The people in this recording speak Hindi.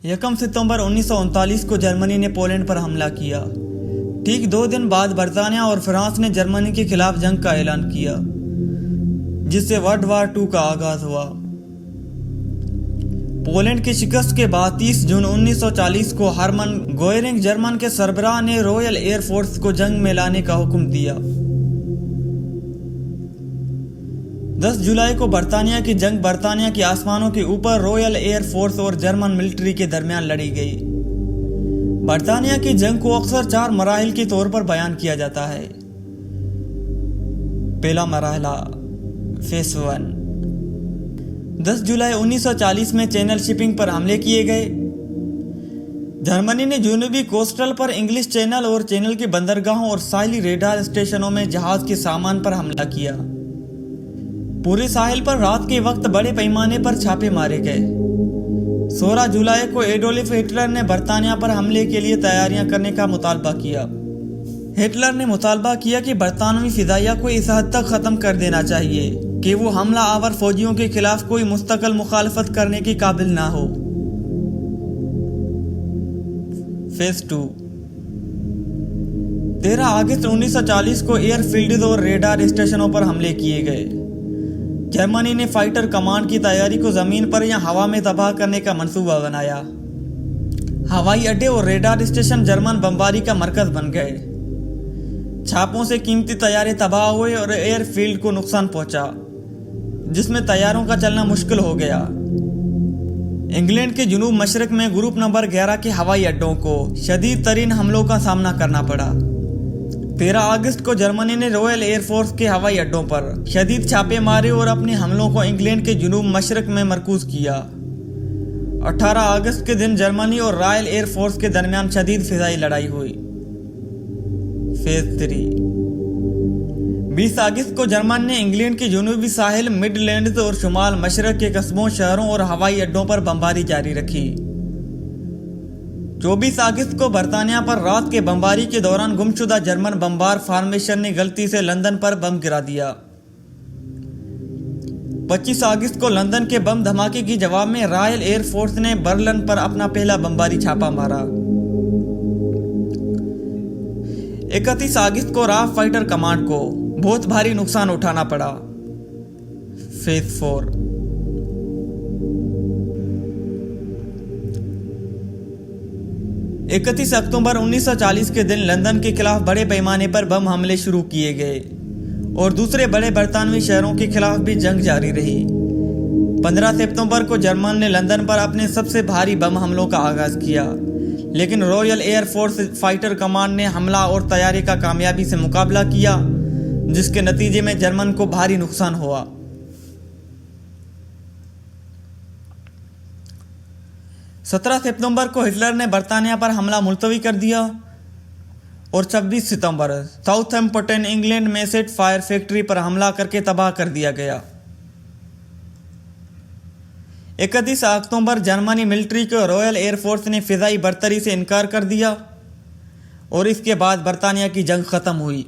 1 सितंबर 1939 को जर्मनी ने पोलैंड पर हमला किया। ठीक 2 दिन बाद बरतानिया और फ्रांस ने जर्मनी के खिलाफ जंग का ऐलान किया, जिससे वर्ल्ड वार 2 का आगाज हुआ। पोलैंड की शिकस्त के बाद 30 जून 1940 को हरमन गोयरिंग जर्मन के सरबराह ने रॉयल एयर फोर्स को जंग में लाने का हुक्म दिया। 10 जुलाई को बरतानिया की जंग बरतानिया के आसमानों के ऊपर रॉयल एयर फोर्स और जर्मन मिलिट्री के दरमियान लड़ी गई। बरतानिया की जंग को अक्सर 4 मराहिल के तौर पर बयान किया जाता है। पहला मरहला फेस 1। 10 जुलाई 1940 में चैनल शिपिंग पर हमले किए गए। जर्मनी ने जनूबी कोस्टल पर इंग्लिश चैनल और चैनल के बंदरगाहों और साहिली रेडार स्टेशनों में जहाज के सामान पर हमला किया। पूरे साहिल पर रात के वक्त बड़े पैमाने पर छापे मारे गए। 16 जुलाई को एडोल्फ हिटलर ने बरतानिया पर हमले के लिए तैयारियां करने का मुतालबा किया। हिटलर ने मुतालबा किया कि बरतानवी फिदाइया को इस हद तक खत्म कर देना चाहिए कि वो हमला आवर फौजियों के खिलाफ कोई मुस्तकिल मुखालफत करने के काबिल ना हो। फेज 2। 13 अगस्त 1940 को एयरफील्ड और रेडार स्टेशनों पर हमले किए गए। जर्मनी ने फाइटर कमांड की तैयारी को जमीन पर या हवा में तबाह करने का मंसूबा बनाया। हवाई अड्डे और रेडार स्टेशन जर्मन बमबारी का मरकज बन गए। छापों से कीमती तैयारे तबाह हुए और एयरफील्ड को नुकसान पहुंचा, जिसमें तैयारों का चलना मुश्किल हो गया। इंग्लैंड के जुनूब मशरक में ग्रुप नंबर 11 के हवाई अड्डों को शदीद तरीन हमलों का सामना करना पड़ा। 13 अगस्त को जर्मनी ने रॉयल एयरफोर्स के हवाई अड्डों पर शदीद छापे मारे और अपने हमलों को इंग्लैंड के जुनूब मशरक में मरकूज किया। 18 अगस्त के दिन जर्मनी और रॉयल एयरफोर्स के दरमियान शदीद फिजाई लड़ाई हुई। फेज 3। 20 अगस्त को जर्मन ने इंग्लैंड के जुनूबी साहिल, मिडलैंड्स और शुमाल मशरक के कस्बों, शहरों और हवाई अड्डों पर बमबारी जारी रखी। 24 अगस्त को बरतानिया पर रात के बमबारी के दौरान गुमशुदा जर्मन बमबार फॉर्मेशन ने गलती से लंदन पर बम गिरा दिया। 25 अगस्त को लंदन के बम धमाके की जवाब में रॉयल एयर फोर्स ने बर्लिन पर अपना पहला बमबारी छापा मारा। 31 अगस्त को राफ फाइटर कमांड को बहुत भारी नुकसान उठाना पड़ा। फेज 4। 31 अक्टूबर 1940 के दिन लंदन के खिलाफ बड़े पैमाने पर बम हमले शुरू किए गए और दूसरे बड़े बरतानवी शहरों के खिलाफ भी जंग जारी रही। 15 सितंबर को जर्मन ने लंदन पर अपने सबसे भारी बम हमलों का आगाज किया, लेकिन royal air force fighter command ने हमला और तैयारी का कामयाबी से मुकाबला किया, जिसके नतीजे में जर्मन को भारी नुकसान हुआ। 17 सितंबर को हिटलर ने बरतानिया पर हमला मुलतवी कर दिया और 26 सितंबर साउथहैम्पटन इंग्लैंड में सेट फायर फैक्ट्री पर हमला करके तबाह कर दिया गया। 31 अक्टूबर जर्मनी मिलिट्री को रॉयल एयरफोर्स ने फिजाई बर्तरी से इनकार कर दिया और इसके बाद बरतानिया की जंग खत्म हुई।